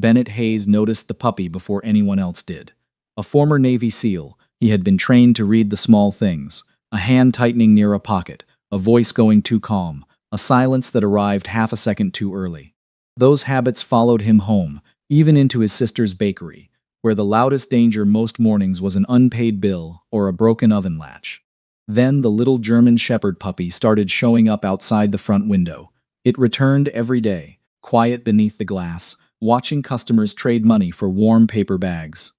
Bennett Hayes noticed the puppy before anyone else did. A former Navy SEAL, he had been trained to read the small things, a hand tightening near a pocket, a voice going too calm, a silence that arrived half a second too early. Those habits followed him home, even into his sister's bakery, where the loudest danger most mornings was an unpaid bill or a broken oven latch. Then the little German shepherd puppy started showing up outside the front window. It returned every day, quiet beneath the glass, watching customers trade money for warm paper bags.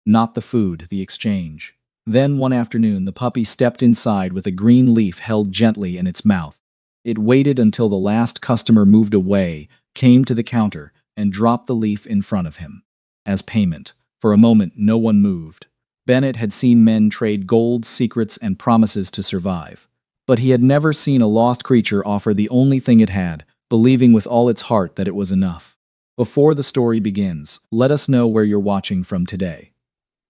Not the food, the exchange. Then one afternoon the puppy stepped inside with a green leaf held gently in its mouth. It waited until the last customer moved away, came to the counter, and dropped the leaf in front of him. As payment, for a moment no one moved. Bennett had seen men trade gold, secrets, and promises to survive. But he had never seen a lost creature offer the only thing it had, believing with all its heart that it was enough. Before the story begins, let us know where you're watching from today.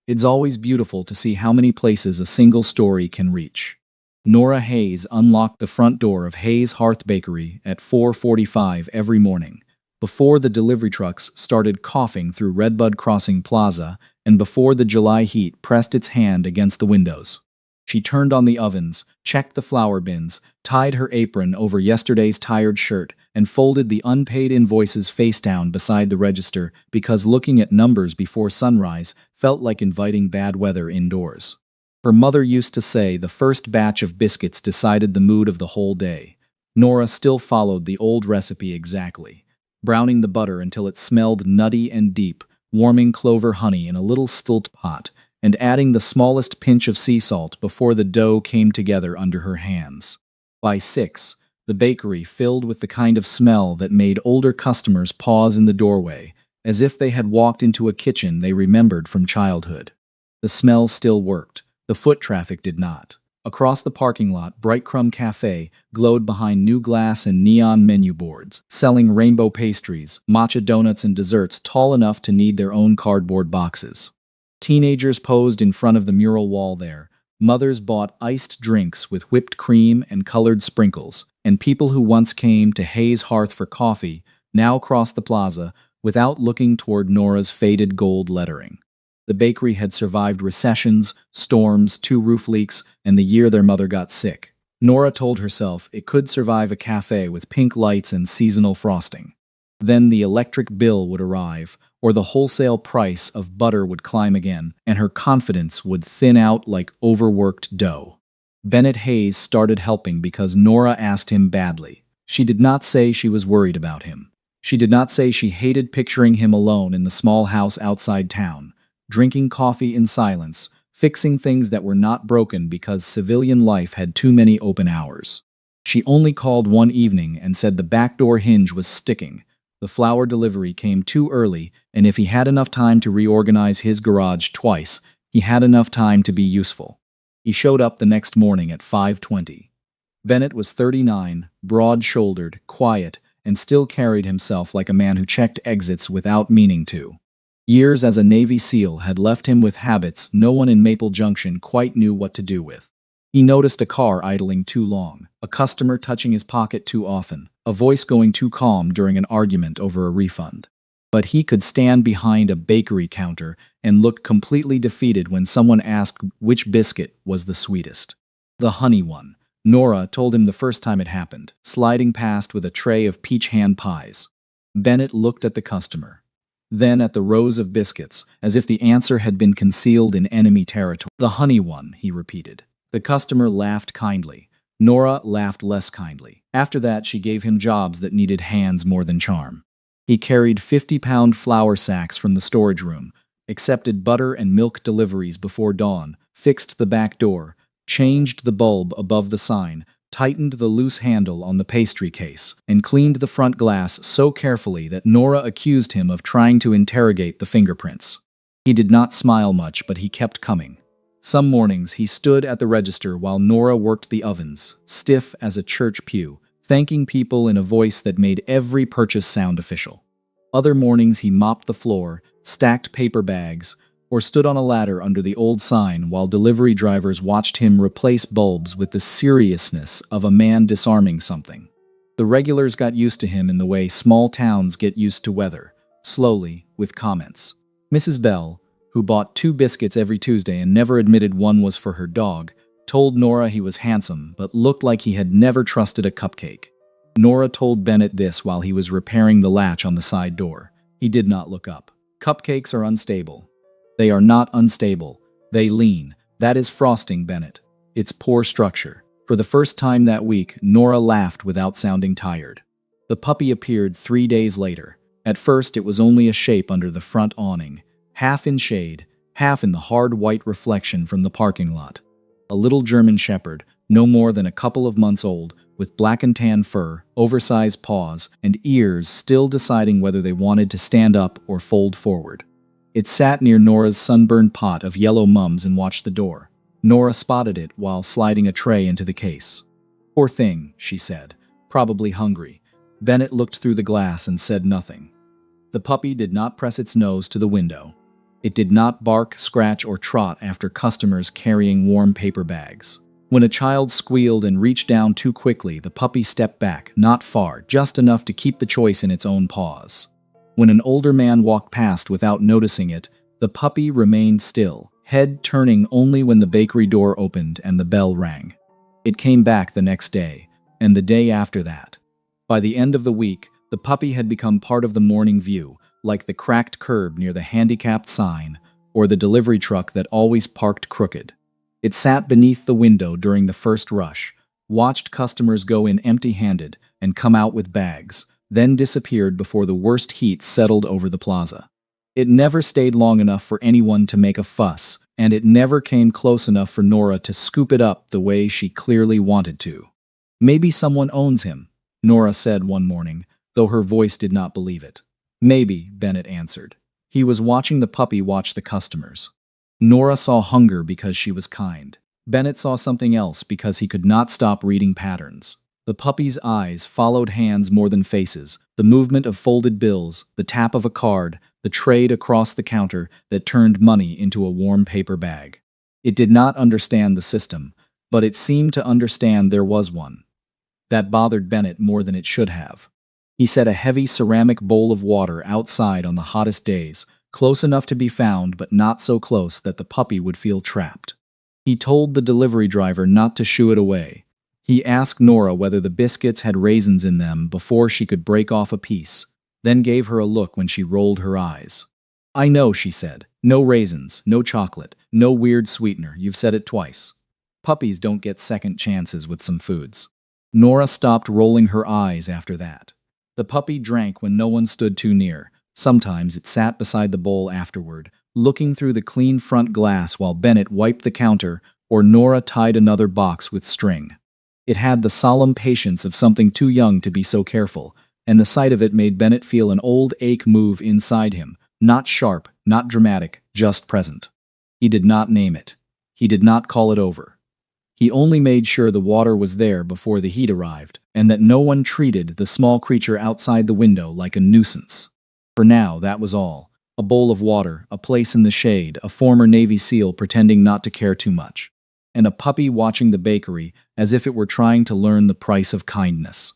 It's always beautiful to see how many places a single story can reach. Nora Hayes unlocked the front door of Hayes Hearth Bakery at 4:45 every morning, before the delivery trucks started coughing through Redbud Crossing Plaza and before the July heat pressed its hand against the windows. She turned on the ovens, checked the flour bins, tied her apron over yesterday's tired shirt, and folded the unpaid invoices face down beside the register because looking at numbers before sunrise felt like inviting bad weather indoors. Her mother used to say the first batch of biscuits decided the mood of the whole day. Nora still followed the old recipe exactly, browning the butter until it smelled nutty and deep, warming clover honey in a little stilt pot, and adding the smallest pinch of sea salt before the dough came together under her hands. By 6, the bakery filled with the kind of smell that made older customers pause in the doorway, as if they had walked into a kitchen they remembered from childhood. The smell still worked. The foot traffic did not. Across the parking lot, Bright Crumb Cafe glowed behind new glass and neon menu boards, selling rainbow pastries, matcha donuts, and desserts tall enough to need their own cardboard boxes. Teenagers posed in front of the mural wall there. Mothers bought iced drinks with whipped cream and colored sprinkles, and people who once came to Hayes Hearth for coffee now crossed the plaza without looking toward Nora's faded gold lettering. The bakery had survived recessions, storms, 2 roof leaks, and the year their mother got sick. Nora told herself it could survive a cafe with pink lights and seasonal frosting. Then the electric bill would arrive, or the wholesale price of butter would climb again, and her confidence would thin out like overworked dough. Bennett Hayes started helping because Nora asked him badly. She did not say she was worried about him. She did not say she hated picturing him alone in the small house outside town, drinking coffee in silence, fixing things that were not broken because civilian life had too many open hours. She only called one evening and said the back door hinge was sticking. The flour delivery came too early, and if he had enough time to reorganize his garage twice, he had enough time to be useful. He showed up the next morning at 5:20. Bennett was 39, broad-shouldered, quiet, and still carried himself like a man who checked exits without meaning to. Years as a Navy SEAL had left him with habits no one in Maple Junction quite knew what to do with. He noticed a car idling too long, a customer touching his pocket too often, a voice going too calm during an argument over a refund. But he could stand behind a bakery counter and look completely defeated when someone asked which biscuit was the sweetest. The honey one, Nora told him the first time it happened, sliding past with a tray of peach hand pies. Bennett looked at the customer, then at the rows of biscuits, as if the answer had been concealed in enemy territory. The honey one, he repeated. The customer laughed kindly. Nora laughed less kindly. After that, she gave him jobs that needed hands more than charm. He carried 50-pound flour sacks from the storage room, accepted butter and milk deliveries before dawn, fixed the back door, changed the bulb above the sign, tightened the loose handle on the pastry case, and cleaned the front glass so carefully that Nora accused him of trying to interrogate the fingerprints. He did not smile much, but he kept coming. Some mornings he stood at the register while Nora worked the ovens, stiff as a church pew, thanking people in a voice that made every purchase sound official. Other mornings he mopped the floor, stacked paper bags, or stood on a ladder under the old sign while delivery drivers watched him replace bulbs with the seriousness of a man disarming something. The regulars got used to him in the way small towns get used to weather. slowly, with comments. Mrs. Bell, who bought 2 biscuits every Tuesday and never admitted one was for her dog, told Nora he was handsome but looked like he had never trusted a cupcake. Nora told Bennett this while he was repairing the latch on the side door. He did not look up. Cupcakes are unstable. They are not unstable. They lean. That is frosting, Bennett. It's poor structure. For the first time that week, Nora laughed without sounding tired. The puppy appeared 3 days later. At first, it was only a shape under the front awning, half in shade, half in the hard white reflection from the parking lot. A little German shepherd, no more than a couple of months old, with black and tan fur, oversized paws, and ears still deciding whether they wanted to stand up or fold forward. It sat near Nora's sunburned pot of yellow mums and watched the door. Nora spotted it while sliding a tray into the case. "Poor thing," she said, "probably hungry." Bennett looked through the glass and said nothing. The puppy did not press its nose to the window. It did not bark, scratch, or trot after customers carrying warm paper bags. When a child squealed and reached down too quickly, the puppy stepped back, not far, just enough to keep the choice in its own paws. When an older man walked past without noticing it, the puppy remained still, head turning only when the bakery door opened and the bell rang. It came back the next day, and the day after that. By the end of the week, the puppy had become part of the morning view, like the cracked curb near the handicapped sign or the delivery truck that always parked crooked. It sat beneath the window during the first rush, watched customers go in empty-handed and come out with bags, then disappeared before the worst heat settled over the plaza. It never stayed long enough for anyone to make a fuss, and it never came close enough for Nora to scoop it up the way she clearly wanted to. "Maybe someone owns him," Nora said one morning, though her voice did not believe it. "Maybe," Bennett answered. He was watching the puppy watch the customers. Nora saw hunger because she was kind. Bennett saw something else because he could not stop reading patterns. The puppy's eyes followed hands more than faces, the movement of folded bills, the tap of a card, the trade across the counter that turned money into a warm paper bag. It did not understand the system, but it seemed to understand there was one. That bothered Bennett more than it should have. He set a heavy ceramic bowl of water outside on the hottest days, close enough to be found but not so close that the puppy would feel trapped. He told the delivery driver not to shoo it away. He asked Nora whether the biscuits had raisins in them before she could break off a piece, then gave her a look when she rolled her eyes. "I know," she said. "No raisins, no chocolate, no weird sweetener. You've said it twice. Puppies don't get second chances with some foods." Nora stopped rolling her eyes after that. The puppy drank when no one stood too near. Sometimes it sat beside the bowl afterward, looking through the clean front glass while Bennett wiped the counter or Nora tied another box with string. It had the solemn patience of something too young to be so careful, and the sight of it made Bennett feel an old ache move inside him, not sharp, not dramatic, just present. He did not name it. He did not call it over. He only made sure the water was there before the heat arrived, and that no one treated the small creature outside the window like a nuisance. For now, that was all. A bowl of water, a place in the shade, a former Navy SEAL pretending not to care too much, and a puppy watching the bakery as if it were trying to learn the price of kindness.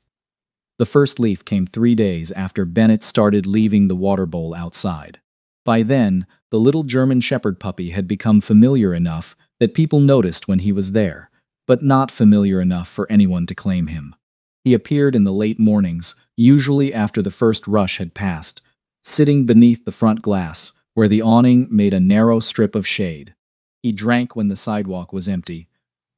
The first leaf came 3 days after Bennett started leaving the water bowl outside. By then, the little German Shepherd puppy had become familiar enough that people noticed when he was there, but not familiar enough for anyone to claim him. He appeared in the late mornings, usually after the first rush had passed, sitting beneath the front glass, where the awning made a narrow strip of shade. He drank when the sidewalk was empty,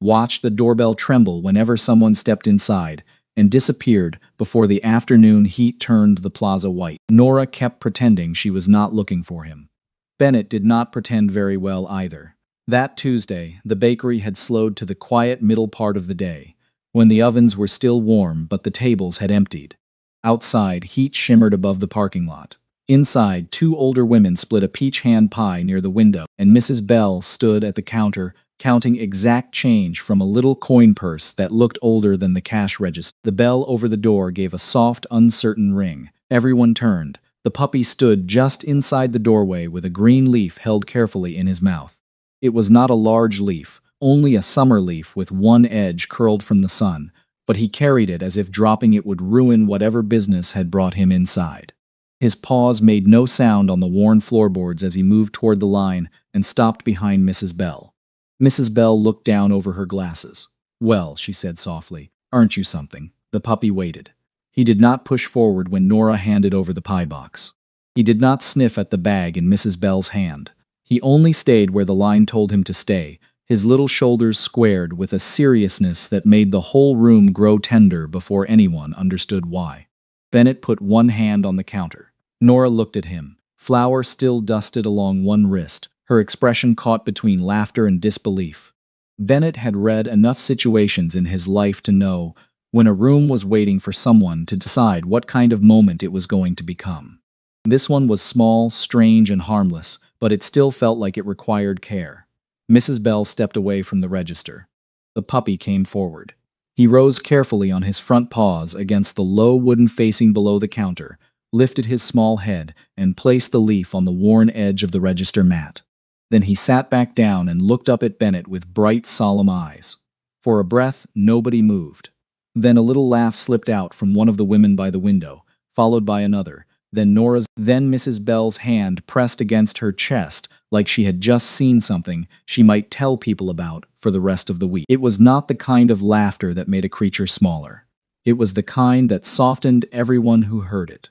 watched the doorbell tremble whenever someone stepped inside, and disappeared before the afternoon heat turned the plaza white. Nora kept pretending she was not looking for him. Bennett did not pretend very well either. That Tuesday, the bakery had slowed to the quiet middle part of the day, when the ovens were still warm but the tables had emptied. Outside, heat shimmered above the parking lot. Inside, 2 older women split a peach hand pie near the window, and Mrs. Bell stood at the counter counting exact change from a little coin purse that looked older than the cash register. The bell over the door gave a soft, uncertain ring. Everyone turned. The puppy stood just inside the doorway with a green leaf held carefully in his mouth. It was not a large leaf, only a summer leaf with one edge curled from the sun, but he carried it as if dropping it would ruin whatever business had brought him inside. His paws made no sound on the worn floorboards as he moved toward the line and stopped behind Mrs. Bell. Mrs. Bell looked down over her glasses. "Well," she said softly, "aren't you something?" The puppy waited. He did not push forward when Nora handed over the pie box. He did not sniff at the bag in Mrs. Bell's hand. He only stayed where the line told him to stay, his little shoulders squared with a seriousness that made the whole room grow tender before anyone understood why. Bennett put one hand on the counter. Nora looked at him, flour still dusted along one wrist, her expression caught between laughter and disbelief. Bennett had read enough situations in his life to know when a room was waiting for someone to decide what kind of moment it was going to become. This one was small, strange, and harmless, but it still felt like it required care. Mrs. Bell stepped away from the register. The puppy came forward. He rose carefully on his front paws against the low wooden facing below the counter, lifted his small head, and placed the leaf on the worn edge of the register mat. Then he sat back down and looked up at Bennett with bright, solemn eyes. For a breath, nobody moved. Then a little laugh slipped out from one of the women by the window, followed by another. Then Mrs. Bell's hand pressed against her chest like she had just seen something she might tell people about for the rest of the week. It was not the kind of laughter that made a creature smaller. It was the kind that softened everyone who heard it.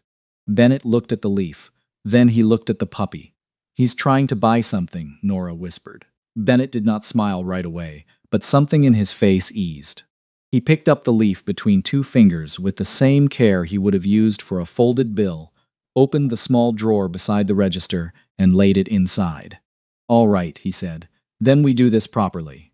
Bennett looked at the leaf. Then he looked at the puppy. "He's trying to buy something," Nora whispered. Bennett did not smile right away, but something in his face eased. He picked up the leaf between two fingers with the same care he would have used for a folded bill, opened the small drawer beside the register, and laid it inside. "All right," he said. "Then we do this properly."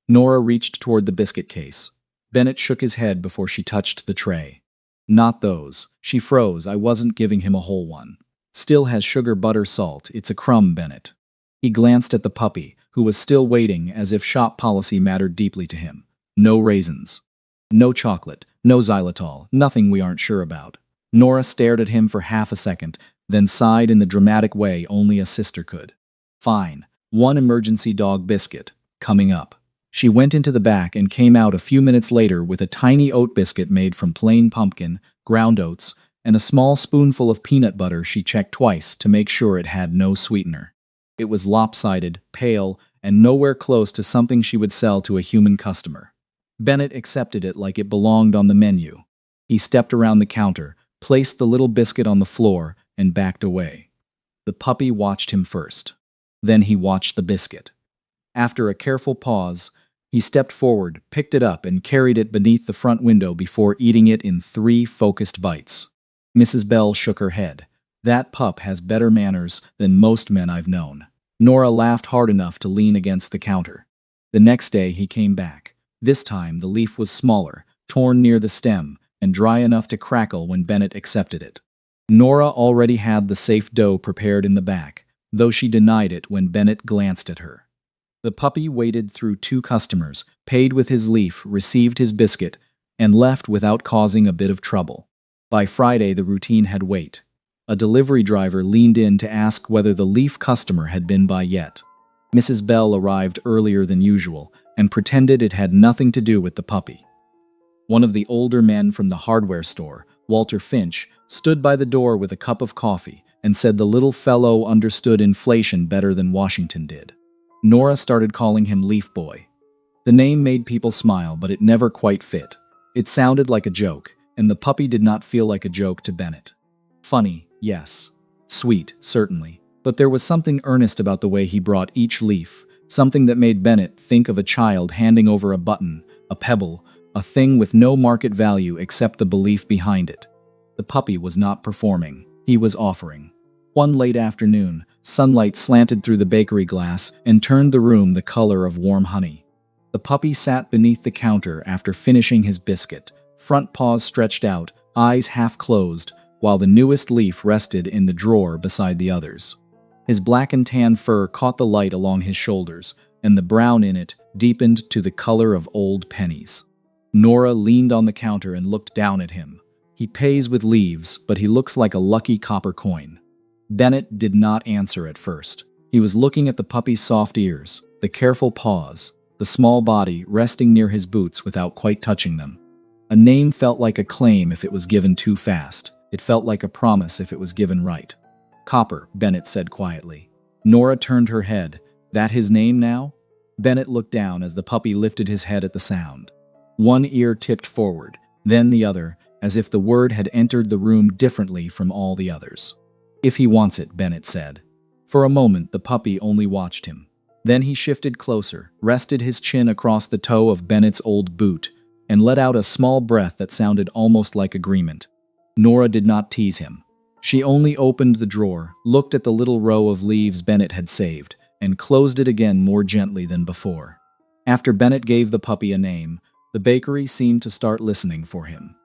Nora reached toward the biscuit case. Bennett shook his head before she touched the tray. "Not those." She froze. "I wasn't giving him a whole one. Still has sugar, butter, salt. It's a crumb, Bennett." He glanced at the puppy, who was still waiting as if shop policy mattered deeply to him. "No raisins. No chocolate. No xylitol. Nothing we aren't sure about." Nora stared at him for half a second, then sighed in the dramatic way only a sister could. "Fine. One emergency dog biscuit. Coming up." She went into the back and came out a few minutes later with a tiny oat biscuit made from plain pumpkin, ground oats, and a small spoonful of peanut butter she checked twice to make sure it had no sweetener. It was lopsided, pale, and nowhere close to something she would sell to a human customer. Bennett accepted it like it belonged on the menu. He stepped around the counter, placed the little biscuit on the floor, and backed away. The puppy watched him first. Then he watched the biscuit. After a careful pause, he stepped forward, picked it up, and carried it beneath the front window before eating it in 3 focused bites. Mrs. Bell shook her head. "That pup has better manners than most men I've known." Nora laughed hard enough to lean against the counter. The next day he came back. This time the leaf was smaller, torn near the stem, and dry enough to crackle when Bennett accepted it. Nora already had the safe dough prepared in the back, though she denied it when Bennett glanced at her. The puppy waded through 2 customers, paid with his leaf, received his biscuit, and left without causing a bit of trouble. By Friday, the routine had weight. A delivery driver leaned in to ask whether the leaf customer had been by yet. Mrs. Bell arrived earlier than usual and pretended it had nothing to do with the puppy. One of the older men from the hardware store, Walter Finch, stood by the door with a cup of coffee and said the little fellow understood inflation better than Washington did. Nora started calling him Leaf Boy. The name made people smile, but it never quite fit. It sounded like a joke, and the puppy did not feel like a joke to Bennett. Funny, yes. Sweet, certainly. But there was something earnest about the way he brought each leaf, something that made Bennett think of a child handing over a button, a pebble, a thing with no market value except the belief behind it. The puppy was not performing. He was offering. One late afternoon, sunlight slanted through the bakery glass and turned the room the color of warm honey. The puppy sat beneath the counter after finishing his biscuit, front paws stretched out, eyes half closed, while the newest leaf rested in the drawer beside the others. His black and tan fur caught the light along his shoulders, and the brown in it deepened to the color of old pennies. Nora leaned on the counter and looked down at him. He pays with leaves, but he looks like a lucky copper coin. Bennett did not answer at first. He was looking at the puppy's soft ears, the careful paws, the small body resting near his boots without quite touching them. A name felt like a claim if it was given too fast. It felt like a promise if it was given right. Copper, Bennett said quietly. Nora turned her head. That his name now? Bennett looked down as the puppy lifted his head at the sound. One ear tipped forward, then the other, as if the word had entered the room differently from all the others. If he wants it, Bennett said. For a moment, the puppy only watched him. Then he shifted closer, rested his chin across the toe of Bennett's old boot, and let out a small breath that sounded almost like agreement. Nora did not tease him. She only opened the drawer, looked at the little row of leaves Bennett had saved, and closed it again more gently than before. After Bennett gave the puppy a name, the bakery seemed to start listening for him.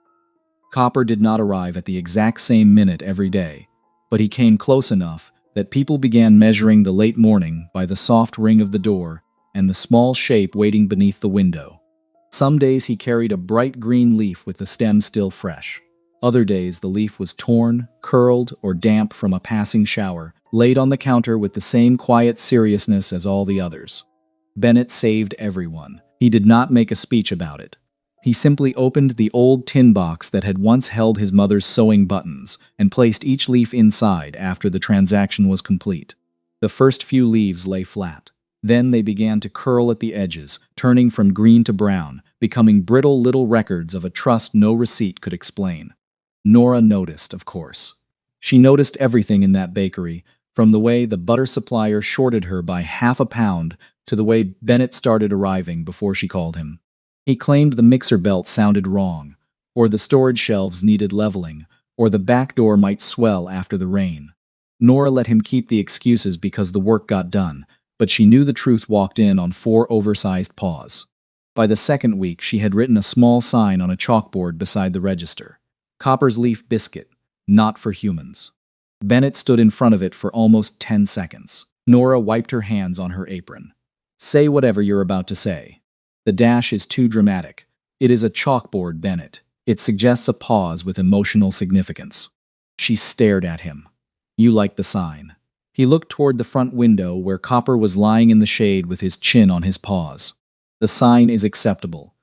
Copper did not arrive at the exact same minute every day, but he came close enough that people began measuring the late morning by the soft ring of the door and the small shape waiting beneath the window. Some days he carried a bright green leaf with the stem still fresh. Other days the leaf was torn, curled, or damp from a passing shower, laid on the counter with the same quiet seriousness as all the others. Bennett saved everyone. He did not make a speech about it. He simply opened the old tin box that had once held his mother's sewing buttons and placed each leaf inside after the transaction was complete. The first few leaves lay flat. Then they began to curl at the edges, turning from green to brown, becoming brittle little records of a trust no receipt could explain. Nora noticed, of course. She noticed everything in that bakery, from the way the butter supplier shorted her by half a pound to the way Bennett started arriving before she called him. He claimed the mixer belt sounded wrong, or the storage shelves needed leveling, or the back door might swell after the rain. Nora let him keep the excuses because the work got done, but she knew the truth walked in on 4 oversized paws. By the second week, she had written a small sign on a chalkboard beside the register. Copper's Leaf Biscuit, not for humans. Bennett stood in front of it for almost 10 seconds. Nora wiped her hands on her apron. Say whatever you're about to say. The dash is too dramatic. It is a chalkboard, Bennett. It suggests a pause with emotional significance. She stared at him. You like the sign. He looked toward the front window where Copper was lying in the shade with his chin on his paws. The sign is acceptable.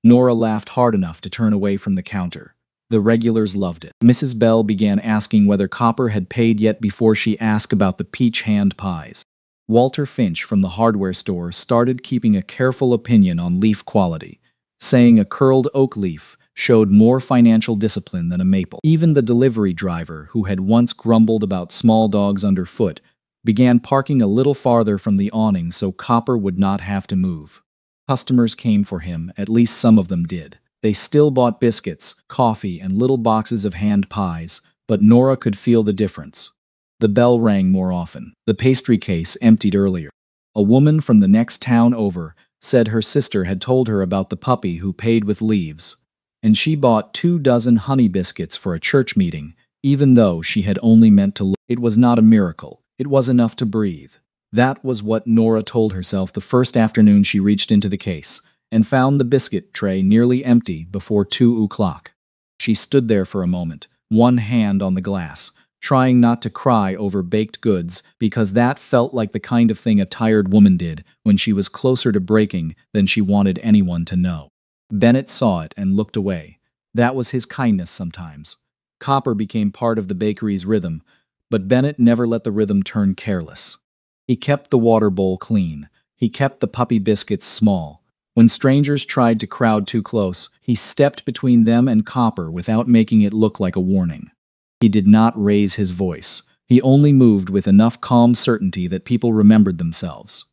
Nora laughed hard enough to turn away from the counter. The regulars loved it. Mrs. Bell began asking whether Copper had paid yet before she asked about the peach hand pies. Walter Finch from the hardware store started keeping a careful opinion on leaf quality, saying a curled oak leaf showed more financial discipline than a maple. Even the delivery driver, who had once grumbled about small dogs underfoot, began parking a little farther from the awning so Copper would not have to move. Customers came for him, at least some of them did. They still bought biscuits, coffee, and little boxes of hand pies, but Nora could feel the difference. The bell rang more often. The pastry case emptied earlier. A woman from the next town over said her sister had told her about the puppy who paid with leaves, and she bought 2 dozen honey biscuits for a church meeting, even though she had only meant to look. It was not a miracle. It was enough to breathe. That was what Nora told herself the first afternoon she reached into the case and found the biscuit tray nearly empty before 2 o'clock. She stood there for a moment, one hand on the glass, trying not to cry over baked goods because that felt like the kind of thing a tired woman did when she was closer to breaking than she wanted anyone to know. Bennett saw it and looked away. That was his kindness sometimes. Copper became part of the bakery's rhythm, but Bennett never let the rhythm turn careless. He kept the water bowl clean. He kept the puppy biscuits small. When strangers tried to crowd too close, he stepped between them and Copper without making it look like a warning. He did not raise his voice. He only moved with enough calm certainty that people remembered themselves.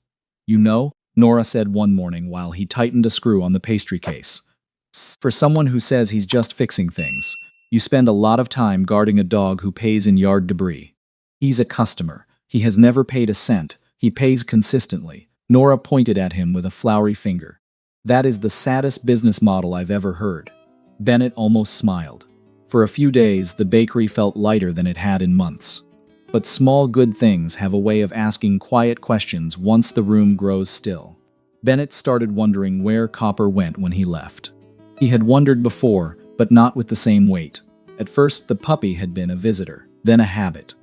You know, Nora said one morning while he tightened a screw on the pastry case. For someone who says he's just fixing things, you spend a lot of time guarding a dog who pays in yard debris. He's a customer. He has never paid a cent. He pays consistently. Nora pointed at him with a flowery finger. That is the saddest business model I've ever heard. Bennett almost smiled. For a few days, the bakery felt lighter than it had in months. But small good things have a way of asking quiet questions once the room grows still. Bennett started wondering where Copper went when he left. He had wondered before, but not with the same weight. At first, the puppy had been a visitor, then a habit,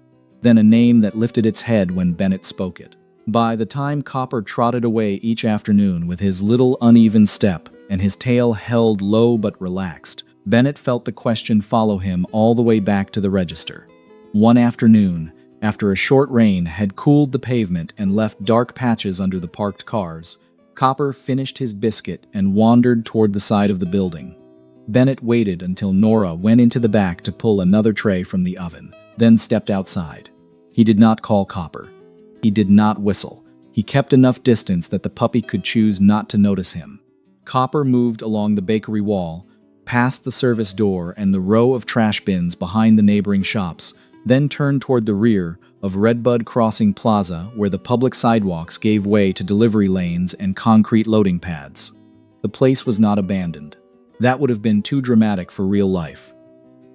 then a name that lifted its head when Bennett spoke it. By the time Copper trotted away each afternoon with his little uneven step and his tail held low but relaxed, Bennett felt the question follow him all the way back to the register. One afternoon, after a short rain had cooled the pavement and left dark patches under the parked cars, Copper finished his biscuit and wandered toward the side of the building. Bennett waited until Nora went into the back to pull another tray from the oven, then stepped outside. He did not call Copper. He did not whistle. He kept enough distance that the puppy could choose not to notice him. Copper moved along the bakery wall, past the service door and the row of trash bins behind the neighboring shops, then turned toward the rear of Redbud Crossing Plaza, where the public sidewalks gave way to delivery lanes and concrete loading pads. The place was not abandoned. That would have been too dramatic for real life.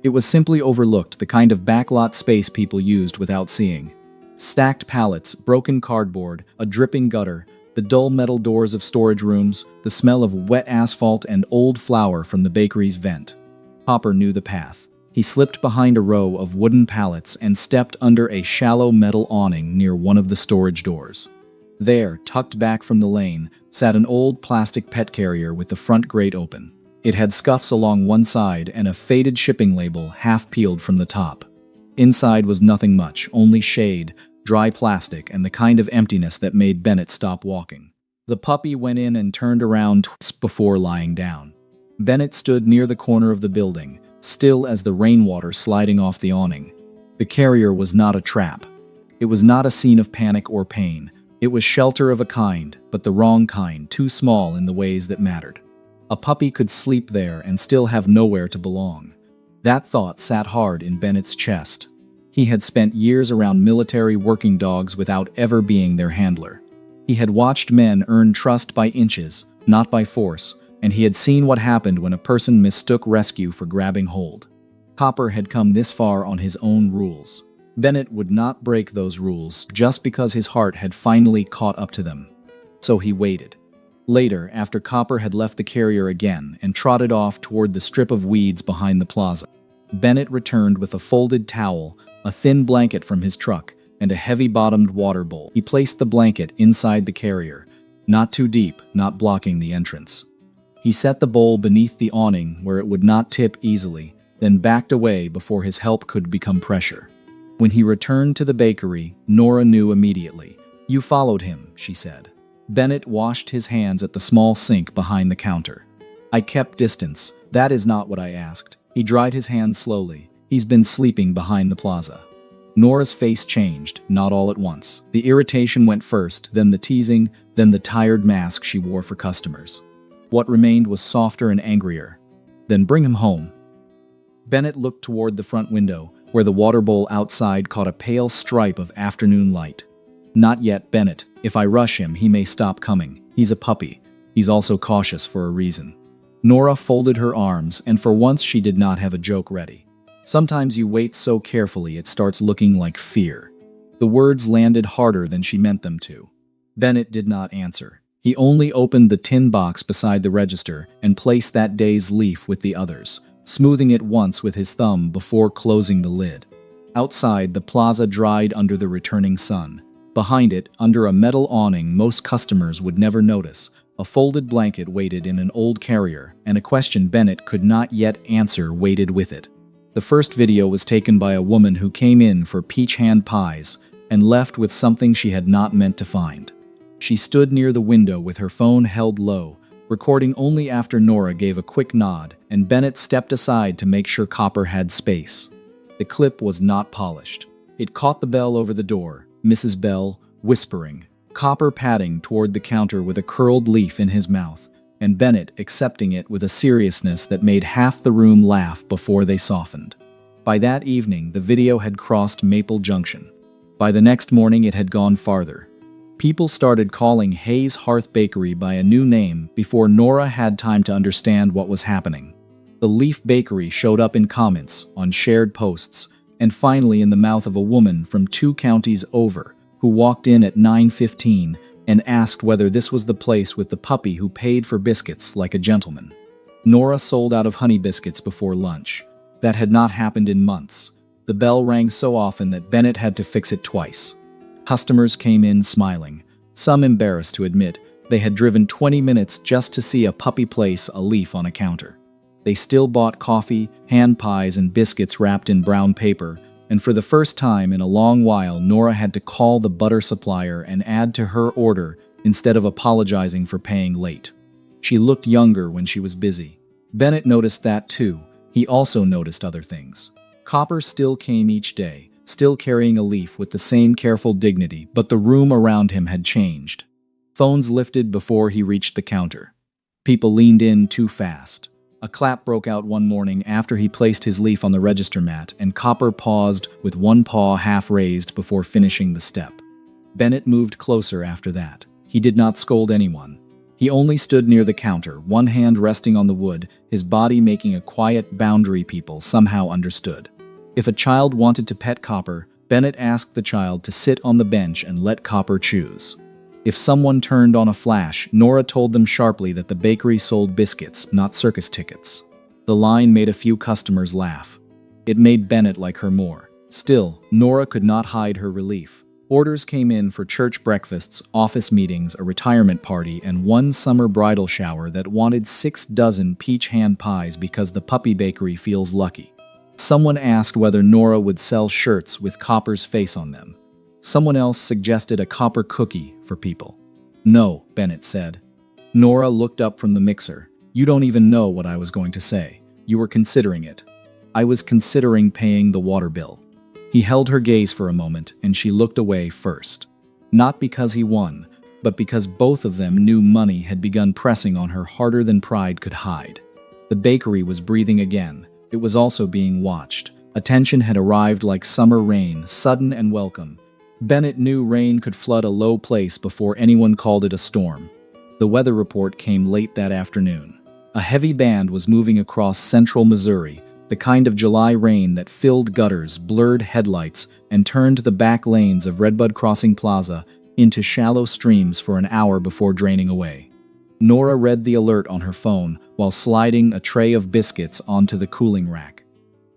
It was simply overlooked, the kind of backlot space people used without seeing. Stacked pallets, broken cardboard, a dripping gutter, the dull metal doors of storage rooms, the smell of wet asphalt and old flour from the bakery's vent. Copper knew the path. He slipped behind a row of wooden pallets and stepped under a shallow metal awning near one of the storage doors. There, tucked back from the lane, sat an old plastic pet carrier with the front grate open. It had scuffs along one side and a faded shipping label half peeled from the top. Inside was nothing much, only shade, dry plastic, and the kind of emptiness that made Bennett stop walking. The puppy went in and turned around twice before lying down. Bennett stood near the corner of the building, still as the rainwater sliding off the awning. The carrier was not a trap. It was not a scene of panic or pain. It was shelter of a kind, but the wrong kind, too small in the ways that mattered. A puppy could sleep there and still have nowhere to belong. That thought sat hard in Bennett's chest. He had spent years around military working dogs without ever being their handler. He had watched men earn trust by inches, not by force, and he had seen what happened when a person mistook rescue for grabbing hold. Copper had come this far on his own rules. Bennett would not break those rules just because his heart had finally caught up to them. So he waited. Later, after Copper had left the carrier again and trotted off toward the strip of weeds behind the plaza, Bennett returned with a folded towel, a thin blanket from his truck, and a heavy-bottomed water bowl. He placed the blanket inside the carrier, not too deep, not blocking the entrance. He set the bowl beneath the awning where it would not tip easily, then backed away before his help could become pressure. When he returned to the bakery, Nora knew immediately. "You followed him," she said. Bennett washed his hands at the small sink behind the counter. "I kept distance. That is not what I asked." He dried his hands slowly. "He's been sleeping behind the plaza." Nora's face changed, not all at once. The irritation went first, then the teasing, then the tired mask she wore for customers. What remained was softer and angrier. "Then bring him home." Bennett looked toward the front window, where the water bowl outside caught a pale stripe of afternoon light. "Not yet, Bennett. If I rush him, he may stop coming. He's a puppy. He's also cautious for a reason." Nora folded her arms, and for once she did not have a joke ready. "Sometimes you wait so carefully it starts looking like fear." The words landed harder than she meant them to. Bennett did not answer. He only opened the tin box beside the register and placed that day's leaf with the others, smoothing it once with his thumb before closing the lid. Outside, the plaza dried under the returning sun. Behind it, under a metal awning most customers would never notice, a folded blanket waited in an old carrier, and a question Bennett could not yet answer waited with it. The first video was taken by a woman who came in for peach hand pies and left with something she had not meant to find. She stood near the window with her phone held low, recording only after Nora gave a quick nod, and Bennett stepped aside to make sure Copper had space. The clip was not polished. It caught the bell over the door, Mrs. Bell whispering, Copper padding toward the counter with a curled leaf in his mouth, and Bennett accepting it with a seriousness that made half the room laugh before they softened. By that evening, the video had crossed Maple Junction. By the next morning, it had gone farther. People started calling Hayes Hearth Bakery by a new name before Nora had time to understand what was happening. The Leaf Bakery showed up in comments, on shared posts, and finally in the mouth of a woman from 2 counties over, who walked in at 9:15 and asked whether this was the place with the puppy who paid for biscuits like a gentleman. Nora sold out of honey biscuits before lunch. That had not happened in months. The bell rang so often that Bennett had to fix it twice. Customers came in smiling, some embarrassed to admit they had driven 20 minutes just to see a puppy place a leaf on a counter. They still bought coffee, hand pies, and biscuits wrapped in brown paper, and for the first time in a long while, Nora had to call the butter supplier and add to her order instead of apologizing for paying late. She looked younger when she was busy. Bennett noticed that too. He also noticed other things. Copper still came each day, still carrying a leaf with the same careful dignity, but the room around him had changed. Phones lifted before he reached the counter. People leaned in too fast. A clap broke out one morning after he placed his leaf on the register mat, and Copper paused with one paw half raised before finishing the step. Bennett moved closer after that. He did not scold anyone. He only stood near the counter, one hand resting on the wood, his body making a quiet boundary people somehow understood. If a child wanted to pet Copper, Bennett asked the child to sit on the bench and let Copper choose. If someone turned on a flash, Nora told them sharply that the bakery sold biscuits, not circus tickets. The line made a few customers laugh. It made Bennett like her more. Still, Nora could not hide her relief. Orders came in for church breakfasts, office meetings, a retirement party, and one summer bridal shower that wanted 6 dozen peach hand pies because the puppy bakery feels lucky. Someone asked whether Nora would sell shirts with Copper's face on them. Someone else suggested a Copper cookie for people. No, Bennett said. Nora looked up from the mixer. You don't even know what I was going to say. You were considering it. I was considering paying the water bill. He held her gaze for a moment, and she looked away first. Not because he won, but because both of them knew money had begun pressing on her harder than pride could hide. The bakery was breathing again. It was also being watched. Attention had arrived like summer rain, sudden and welcome. Bennett knew rain could flood a low place before anyone called it a storm. The weather report came late that afternoon. A heavy band was moving across central Missouri, the kind of July rain that filled gutters, blurred headlights, and turned the back lanes of Redbud Crossing Plaza into shallow streams for an hour before draining away. Nora read the alert on her phone while sliding a tray of biscuits onto the cooling rack.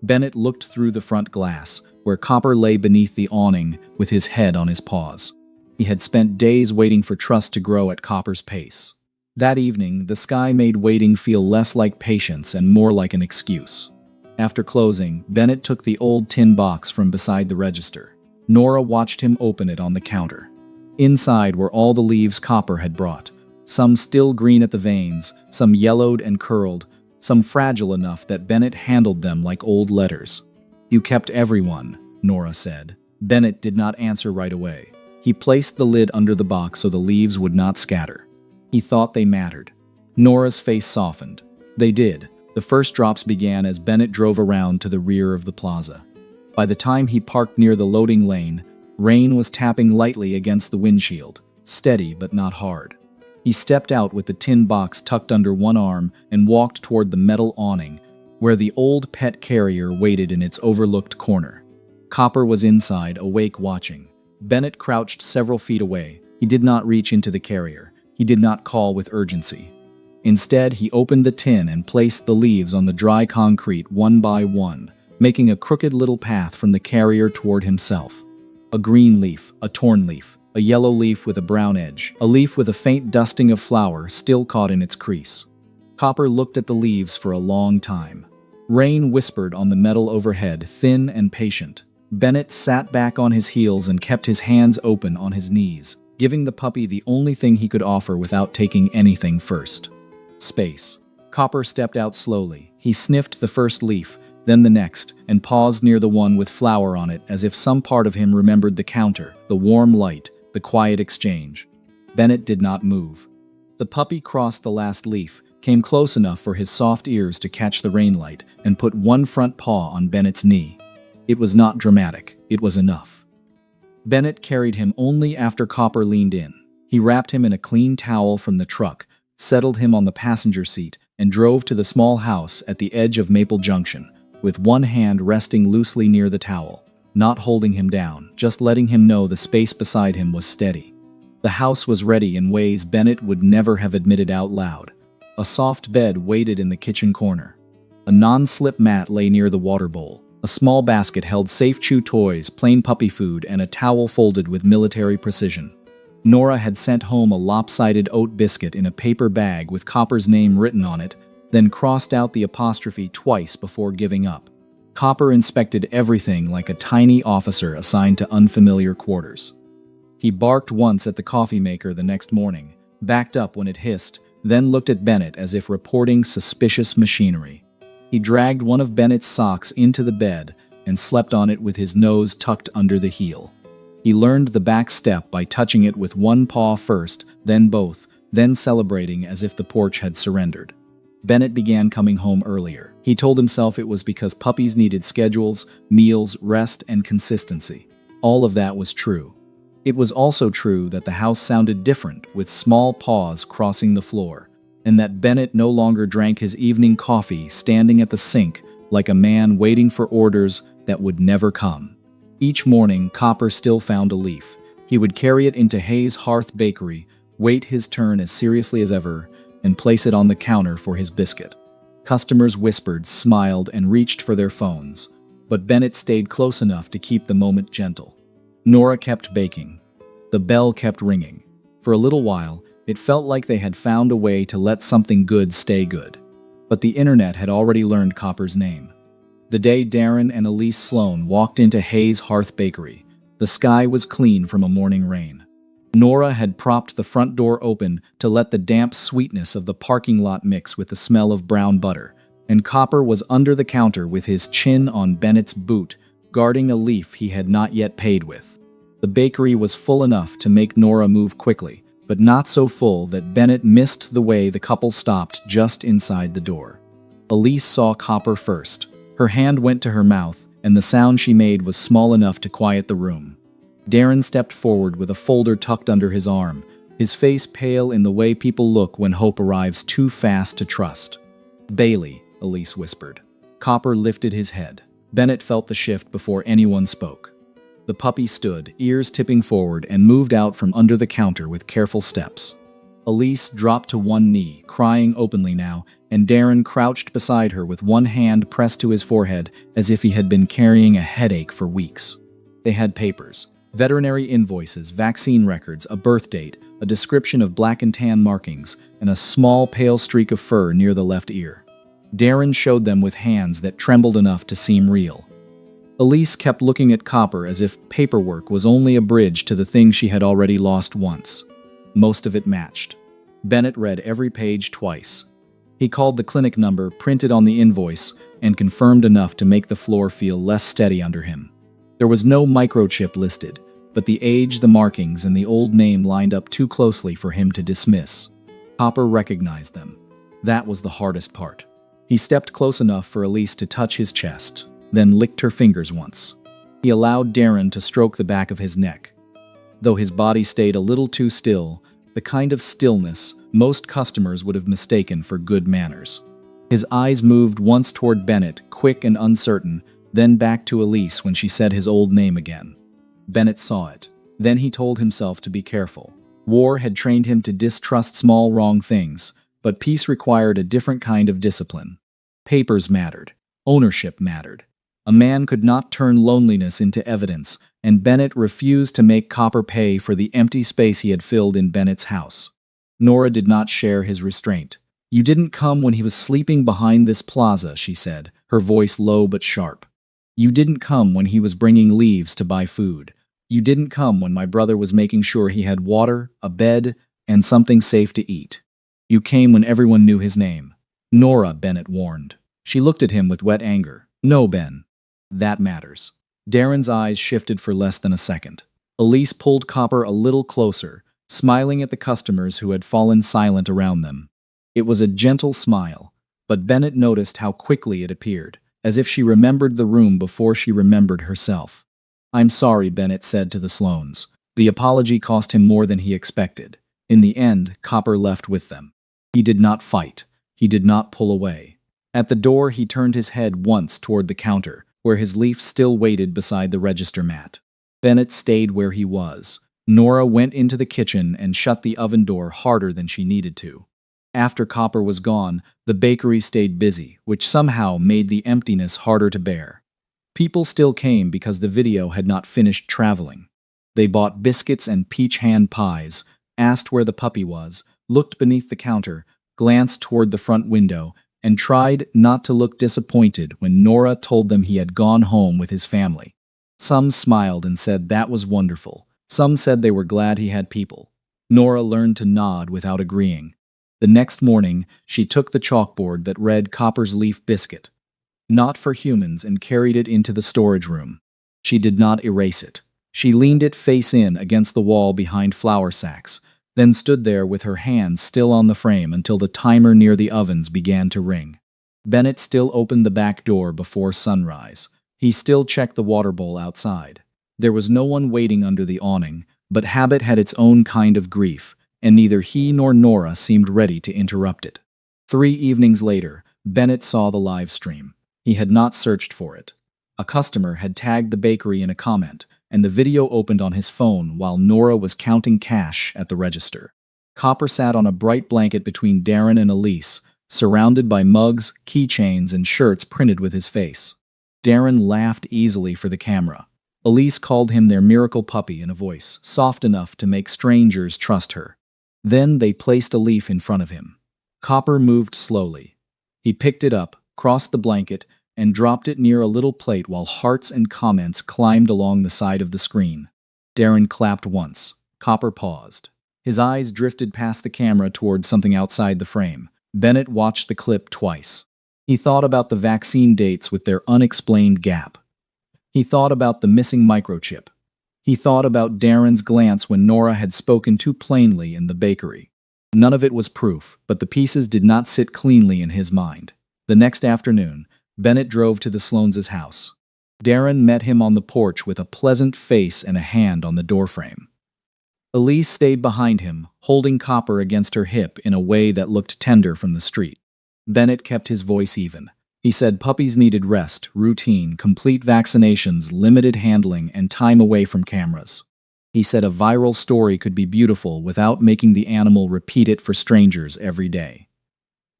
Bennett looked through the front glass, where Copper lay beneath the awning with his head on his paws. He had spent days waiting for trust to grow at Copper's pace. That evening, the sky made waiting feel less like patience and more like an excuse. After closing, Bennett took the old tin box from beside the register. Nora watched him open it on the counter. Inside were all the leaves Copper had brought, some still green at the veins, some yellowed and curled, some fragile enough that Bennett handled them like old letters. You kept everyone, Nora said. Bennett did not answer right away. He placed the lid under the box so the leaves would not scatter. He thought they mattered. Nora's face softened. They did. The first drops began as Bennett drove around to the rear of the plaza. By the time he parked near the loading lane, rain was tapping lightly against the windshield, steady but not hard. He stepped out with the tin box tucked under one arm and walked toward the metal awning, where the old pet carrier waited in its overlooked corner. Copper was inside, awake watching. Bennett crouched several feet away. He did not reach into the carrier. He did not call with urgency. Instead, he opened the tin and placed the leaves on the dry concrete one by one, making a crooked little path from the carrier toward himself. A green leaf, a torn leaf, a yellow leaf with a brown edge, a leaf with a faint dusting of flour still caught in its crease. Copper looked at the leaves for a long time. Rain whispered on the metal overhead, thin and patient. Bennett sat back on his heels and kept his hands open on his knees, giving the puppy the only thing he could offer without taking anything first. Space. Copper stepped out slowly. He sniffed the first leaf, then the next, and paused near the one with flour on it as if some part of him remembered the counter, the warm light, the quiet exchange. Bennett did not move. The puppy crossed the last leaf, came close enough for his soft ears to catch the rainlight, and put one front paw on Bennett's knee. It was not dramatic. It was enough. Bennett carried him only after Copper leaned in. He wrapped him in a clean towel from the truck, settled him on the passenger seat, and drove to the small house at the edge of Maple Junction, with one hand resting loosely near the towel, not holding him down, just letting him know the space beside him was steady. The house was ready in ways Bennett would never have admitted out loud. A soft bed waited in the kitchen corner. A non-slip mat lay near the water bowl. A small basket held safe chew toys, plain puppy food, and a towel folded with military precision. Nora had sent home a lopsided oat biscuit in a paper bag with Copper's name written on it, then crossed out the apostrophe twice before giving up. Copper inspected everything like a tiny officer assigned to unfamiliar quarters. He barked once at the coffee maker the next morning, backed up when it hissed, then looked at Bennett as if reporting suspicious machinery. He dragged one of Bennett's socks into the bed and slept on it with his nose tucked under the heel. He learned the back step by touching it with one paw first, then both, then celebrating as if the porch had surrendered. Bennett began coming home earlier. He told himself it was because puppies needed schedules, meals, rest, and consistency. All of that was true. It was also true that the house sounded different, with small paws crossing the floor, and that Bennett no longer drank his evening coffee standing at the sink like a man waiting for orders that would never come. Each morning, Copper still found a leaf. He would carry it into Hayes' Hearth Bakery, wait his turn as seriously as ever, and place it on the counter for his biscuit. Customers whispered, smiled, and reached for their phones, but Bennett stayed close enough to keep the moment gentle. Nora kept baking. The bell kept ringing. For a little while, it felt like they had found a way to let something good stay good. But the internet had already learned Copper's name. The day Darren and Elise Sloan walked into Hayes' Hearth Bakery, the sky was clean from a morning rain. Nora had propped the front door open to let the damp sweetness of the parking lot mix with the smell of brown butter, and Copper was under the counter with his chin on Bennett's boot, guarding a leaf he had not yet paid with. The bakery was full enough to make Nora move quickly, but not so full that Bennett missed the way the couple stopped just inside the door. Elise saw Copper first. Her hand went to her mouth, and the sound she made was small enough to quiet the room. Darren stepped forward with a folder tucked under his arm, his face pale in the way people look when hope arrives too fast to trust. "Bailey," Elise whispered. Copper lifted his head. Bennett felt the shift before anyone spoke. The puppy stood, ears tipping forward, and moved out from under the counter with careful steps. Elise dropped to one knee, crying openly now, and Darren crouched beside her with one hand pressed to his forehead as if he had been carrying a headache for weeks. They had papers. Veterinary invoices, vaccine records, a birth date, a description of black and tan markings, and a small pale streak of fur near the left ear. Darren showed them with hands that trembled enough to seem real. Elise kept looking at Copper as if paperwork was only a bridge to the thing she had already lost once. Most of it matched. Bennett read every page twice. He called the clinic number printed on the invoice and confirmed enough to make the floor feel less steady under him. There was no microchip listed, but the age, the markings, and the old name lined up too closely for him to dismiss. Copper recognized them. That was the hardest part. He stepped close enough for Elise to touch his chest, then licked her fingers once. He allowed Darren to stroke the back of his neck. Though his body stayed a little too still, the kind of stillness most customers would have mistaken for good manners. His eyes moved once toward Bennett, quick and uncertain, then back to Elise when she said his old name again. Bennett saw it. Then he told himself to be careful. War had trained him to distrust small wrong things, but peace required a different kind of discipline. Papers mattered. Ownership mattered. A man could not turn loneliness into evidence, and Bennett refused to make Copper pay for the empty space he had filled in Bennett's house. Nora did not share his restraint. "You didn't come when he was sleeping behind this plaza," she said, her voice low but sharp. "You didn't come when he was bringing leaves to buy food. You didn't come when my brother was making sure he had water, a bed, and something safe to eat. You came when everyone knew his name." "Nora," Bennett warned. She looked at him with wet anger. "No, Ben. That matters." Darren's eyes shifted for less than a second. Elise pulled Copper a little closer, smiling at the customers who had fallen silent around them. It was a gentle smile, but Bennett noticed how quickly it appeared, as if she remembered the room before she remembered herself. "I'm sorry," Bennett said to the Sloans. The apology cost him more than he expected. In the end, Copper left with them. He did not fight. He did not pull away. At the door, he turned his head once toward the counter, where his leaf still waited beside the register mat. Bennett stayed where he was. Nora went into the kitchen and shut the oven door harder than she needed to. After Copper was gone, the bakery stayed busy, which somehow made the emptiness harder to bear. People still came because the video had not finished traveling. They bought biscuits and peach hand pies, asked where the puppy was, looked beneath the counter, glanced toward the front window, and tried not to look disappointed when Nora told them he had gone home with his family. Some smiled and said that was wonderful. Some said they were glad he had people. Nora learned to nod without agreeing. The next morning, she took the chalkboard that read Copper's Leaf Biscuit, not for humans, and carried it into the storage room. She did not erase it. She leaned it face in against the wall behind flour sacks, then stood there with her hands still on the frame until the timer near the ovens began to ring. Bennett still opened the back door before sunrise. He still checked the water bowl outside. There was no one waiting under the awning, but habit had its own kind of grief, and neither he nor Nora seemed ready to interrupt it. 3 evenings later, Bennett saw the live stream. He had not searched for it. A customer had tagged the bakery in a comment, and the video opened on his phone while Nora was counting cash at the register. Copper sat on a bright blanket between Darren and Elise, surrounded by mugs, keychains, and shirts printed with his face. Darren laughed easily for the camera. Elise called him their miracle puppy in a voice soft enough to make strangers trust her. Then they placed a leaf in front of him. Copper moved slowly. He picked it up, crossed the blanket, and dropped it near a little plate while hearts and comments climbed along the side of the screen. Darren clapped once. Copper paused. His eyes drifted past the camera toward something outside the frame. Bennett watched the clip twice. He thought about the vaccine dates with their unexplained gap. He thought about the missing microchip. He thought about Darren's glance when Nora had spoken too plainly in the bakery. None of it was proof, but the pieces did not sit cleanly in his mind. The next afternoon, Bennett drove to the Sloanes' house. Darren met him on the porch with a pleasant face and a hand on the doorframe. Elise stayed behind him, holding Copper against her hip in a way that looked tender from the street. Bennett kept his voice even. He said puppies needed rest, routine, complete vaccinations, limited handling, and time away from cameras. He said a viral story could be beautiful without making the animal repeat it for strangers every day.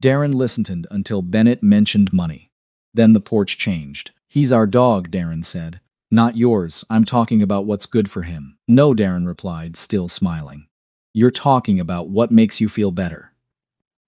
Darren listened until Bennett mentioned money. Then the porch changed. "He's our dog," Darren said. "Not yours. I'm talking about what's good for him." "No," Darren replied, still smiling. "You're talking about what makes you feel better."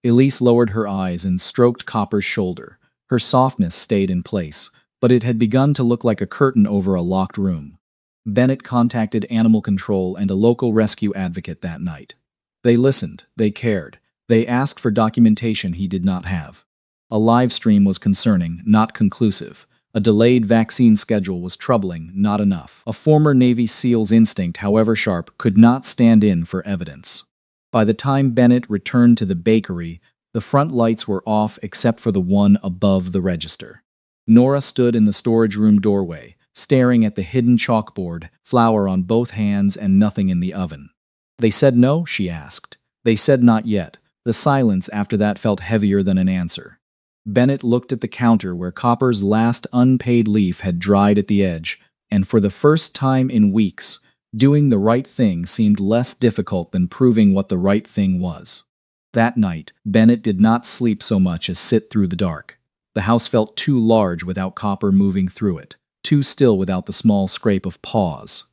Elise lowered her eyes and stroked Copper's shoulder. Her softness stayed in place, but it had begun to look like a curtain over a locked room. Bennett contacted animal control and a local rescue advocate that night. They listened, they cared, they asked for documentation he did not have. A live stream was concerning, not conclusive. A delayed vaccine schedule was troubling, not enough. A former Navy SEAL's instinct, however sharp, could not stand in for evidence. By the time Bennett returned to the bakery, the front lights were off except for the one above the register. Nora stood in the storage room doorway, staring at the hidden chalkboard, flour on both hands and nothing in the oven. "They said no?" she asked. "They said not yet." The silence after that felt heavier than an answer. Bennett looked at the counter where Copper's last unpaid leaf had dried at the edge, and for the first time in weeks, doing the right thing seemed less difficult than proving what the right thing was. That night, Bennett did not sleep so much as sit through the dark. The house felt too large without Copper moving through it, too still without the small scrape of paws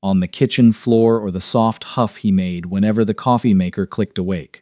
on the kitchen floor or the soft huff he made whenever the coffee maker clicked awake.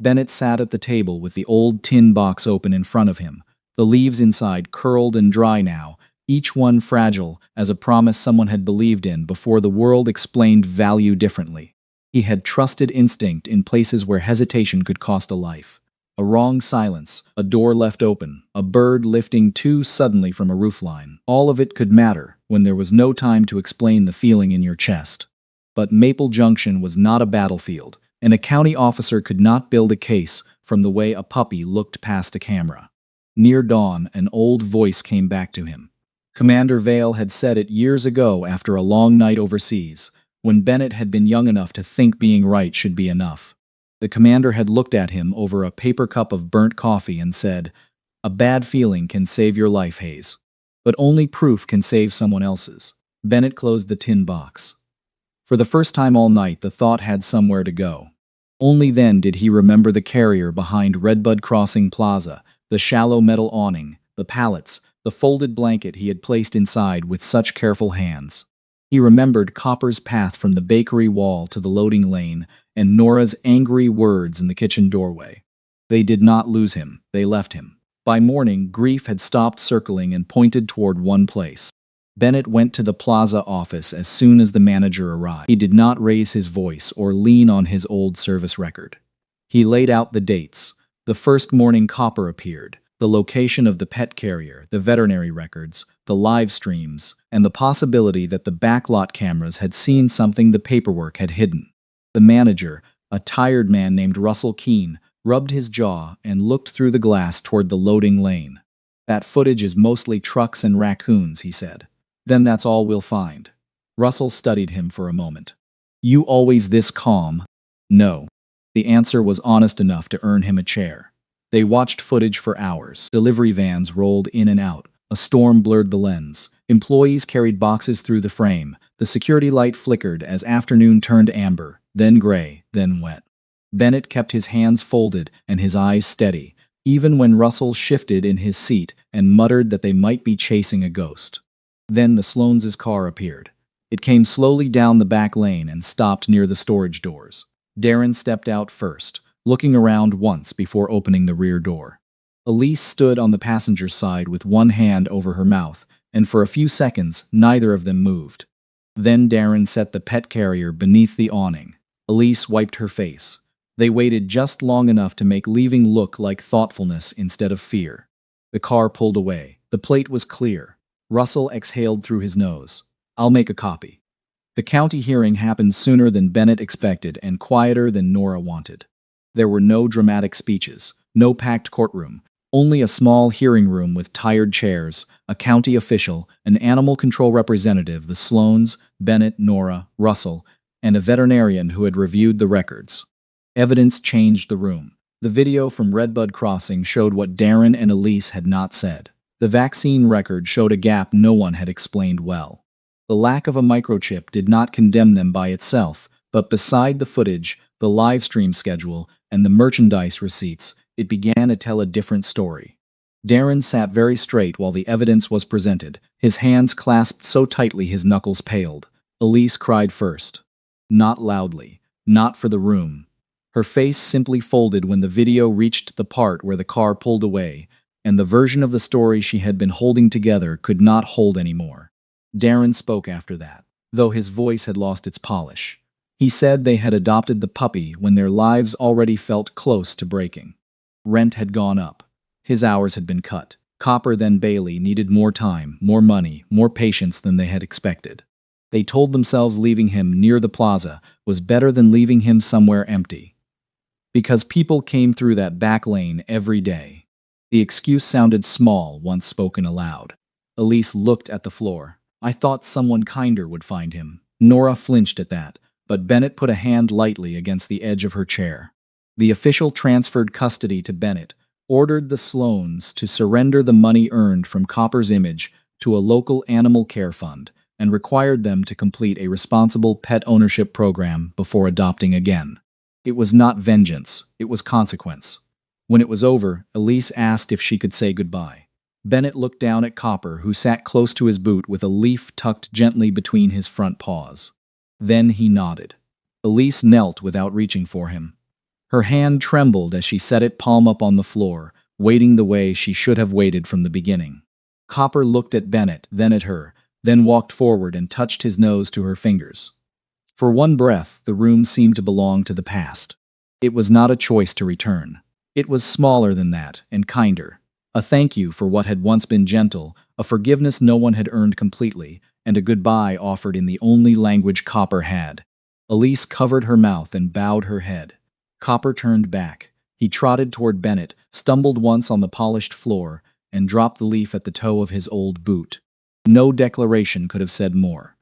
Bennett sat at the table with the old tin box open in front of him, the leaves inside curled and dry now, each one fragile as a promise someone had believed in before the world explained value differently. He had trusted instinct in places where hesitation could cost a life. A wrong silence, a door left open, a bird lifting too suddenly from a roofline. All of it could matter when there was no time to explain the feeling in your chest. But Maple Junction was not a battlefield, and a county officer could not build a case from the way a puppy looked past a camera. Near dawn, an old voice came back to him. Commander Vale had said it years ago after a long night overseas, when Bennett had been young enough to think being right should be enough. The commander had looked at him over a paper cup of burnt coffee and said, "A bad feeling can save your life, Hayes. But only proof can save someone else's." Bennett closed the tin box. For the first time all night, the thought had somewhere to go. Only then did he remember the carrier behind Redbud Crossing Plaza, the shallow metal awning, the pallets, the folded blanket he had placed inside with such careful hands. He remembered Copper's path from the bakery wall to the loading lane and Nora's angry words in the kitchen doorway. They did not lose him, they left him. By morning, grief had stopped circling and pointed toward one place. Bennett went to the plaza office as soon as the manager arrived. He did not raise his voice or lean on his old service record. He laid out the dates. The first morning copper appeared, the location of the pet carrier, the veterinary records, the live streams, and the possibility that the backlot cameras had seen something the paperwork had hidden. The manager, a tired man named Russell Keene, rubbed his jaw and looked through the glass toward the loading lane. "That footage is mostly trucks and raccoons," he said. "Then that's all we'll find." Russell studied him for a moment. "You always this calm?" "No." The answer was honest enough to earn him a chair. They watched footage for hours. Delivery vans rolled in and out. A storm blurred the lens. Employees carried boxes through the frame. The security light flickered as afternoon turned amber, then gray, then wet. Bennett kept his hands folded and his eyes steady, even when Russell shifted in his seat and muttered that they might be chasing a ghost. Then the Sloanes' car appeared. It came slowly down the back lane and stopped near the storage doors. Darren stepped out first, looking around once before opening the rear door. Elise stood on the passenger side with one hand over her mouth, and for a few seconds neither of them moved. Then Darren set the pet carrier beneath the awning. Elise wiped her face. They waited just long enough to make leaving look like thoughtfulness instead of fear. The car pulled away. The plate was clear. Russell exhaled through his nose. "I'll make a copy." The county hearing happened sooner than Bennett expected and quieter than Nora wanted. There were no dramatic speeches, no packed courtroom, only a small hearing room with tired chairs, a county official, an animal control representative, the Sloanes, Bennett, Nora, Russell, and a veterinarian who had reviewed the records. Evidence changed the room. The video from Redbud Crossing showed what Darren and Elise had not said. The vaccine record showed a gap no one had explained well. The lack of a microchip did not condemn them by itself, but beside the footage, the live stream schedule, and the merchandise receipts, it began to tell a different story. Darren sat very straight while the evidence was presented, his hands clasped so tightly his knuckles paled. Elise cried first. Not loudly, not for the room. Her face simply folded when the video reached the part where the car pulled away, and the version of the story she had been holding together could not hold anymore. Darren spoke after that, though his voice had lost its polish. He said they had adopted the puppy when their lives already felt close to breaking. Rent had gone up. His hours had been cut. Copper, then Bailey, needed more time, more money, more patience than they had expected. They told themselves leaving him near the plaza was better than leaving him somewhere empty. Because people came through that back lane every day. The excuse sounded small once spoken aloud. Elise looked at the floor. "I thought someone kinder would find him." Nora flinched at that, but Bennett put a hand lightly against the edge of her chair. The official transferred custody to Bennett, ordered the Sloanes to surrender the money earned from Copper's image to a local animal care fund, and required them to complete a responsible pet ownership program before adopting again. It was not vengeance, it was consequence. When it was over, Elise asked if she could say goodbye. Bennett looked down at Copper, who sat close to his boot with a leaf tucked gently between his front paws. Then he nodded. Elise knelt without reaching for him. Her hand trembled as she set it palm up on the floor, waiting the way she should have waited from the beginning. Copper looked at Bennett, then at her, then walked forward and touched his nose to her fingers. For one breath, the room seemed to belong to the past. It was not a choice to return. It was smaller than that, and kinder. A thank you for what had once been gentle, a forgiveness no one had earned completely, and a goodbye offered in the only language Copper had. Elise covered her mouth and bowed her head. Copper turned back. He trotted toward Bennett, stumbled once on the polished floor, and dropped the leaf at the toe of his old boot. No declaration could have said more.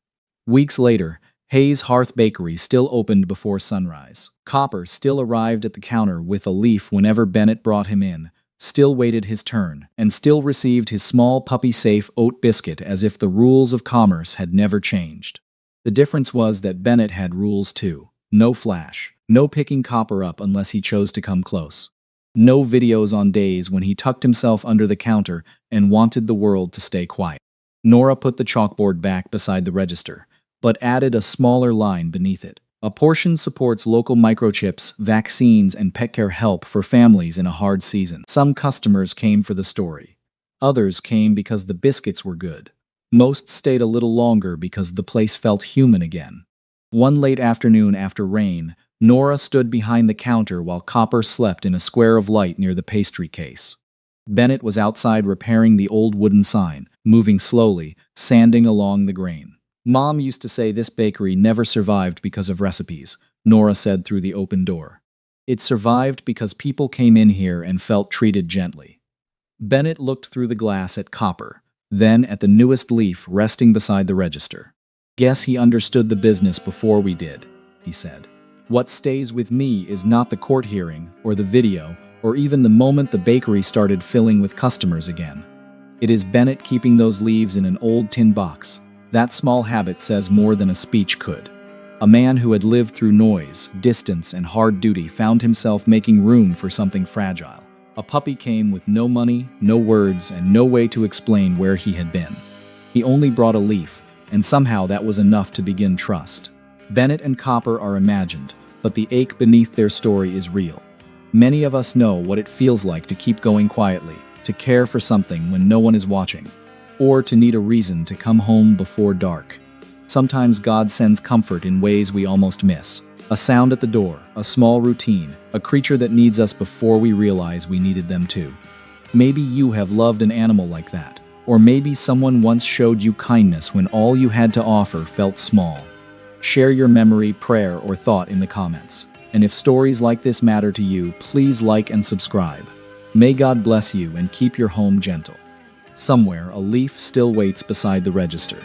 Weeks later, Hayes Hearth Bakery still opened before sunrise. Copper still arrived at the counter with a leaf whenever Bennett brought him in, still waited his turn, and still received his small puppy-safe oat biscuit as if the rules of commerce had never changed. The difference was that Bennett had rules too. No flash, no picking Copper up unless he chose to come close. No videos on days when he tucked himself under the counter and wanted the world to stay quiet. Nora put the chalkboard back beside the register, but added a smaller line beneath it. A portion supports local microchips, vaccines, and pet care help for families in a hard season. Some customers came for the story. Others came because the biscuits were good. Most stayed a little longer because the place felt human again. One late afternoon after rain, Nora stood behind the counter while Copper slept in a square of light near the pastry case. Bennett was outside repairing the old wooden sign, moving slowly, sanding along the grain. Mom used to say this bakery never survived because of recipes, Nora said through the open door. It survived because people came in here and felt treated gently. Bennett looked through the glass at Copper, then at the newest leaf resting beside the register. Guess he understood the business before we did, he said. What stays with me is not the court hearing, or the video, or even the moment the bakery started filling with customers again. It is Bennett keeping those leaves in an old tin box. That small habit says more than a speech could. A man who had lived through noise, distance, and hard duty found himself making room for something fragile. A puppy came with no money, no words, and no way to explain where he had been. He only brought a leaf, and somehow that was enough to begin trust. Bennett and Copper are imagined, but the ache beneath their story is real. Many of us know what it feels like to keep going quietly, to care for something when no one is watching, or to need a reason to come home before dark. Sometimes God sends comfort in ways we almost miss. A sound at the door, a small routine, a creature that needs us before we realize we needed them too. Maybe you have loved an animal like that, or maybe someone once showed you kindness when all you had to offer felt small. Share your memory, prayer, or thought in the comments. And if stories like this matter to you, please like and subscribe. May God bless you and keep your home gentle. Somewhere, a leaf still waits beside the register.